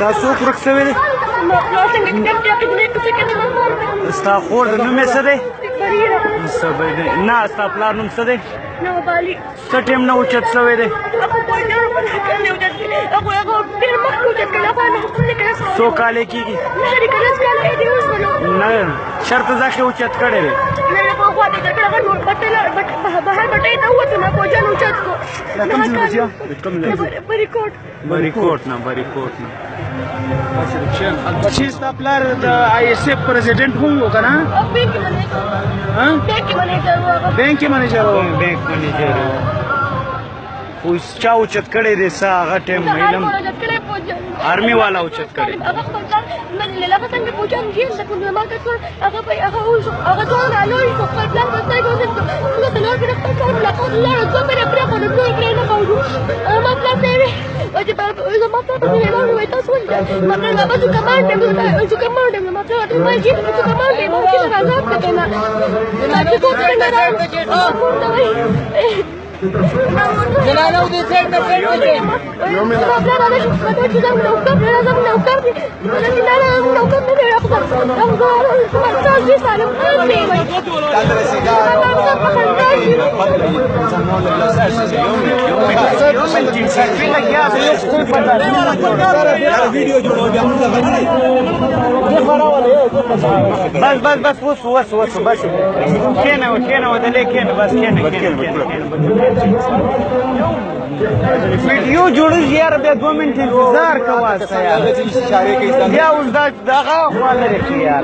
دا څوک ورک شوی دی ستا خور د نوم یې څه دی نه ستا پلار نوم څه دی څه ټیم نه اوچت شوی دی څو کالې کېږي نه چېرته ځکه اوچت کړی دی بریکوټ نه چې ستا پلار د آی ایس ایف پرزیډنټ هم و که نه بینک کې منیجر و خو چا اوچت کړی دی څه هغه ټایم علم آرمي والا اوچت کړی جنانو دې سیټ نه پېټ دې نو مې بس وس کېنه ودلې کېنه بس کېنه ویډیو جوړوي یار بیا 2 منټه انتظار کوه بیا اوس دغه خوا لرې کړي یار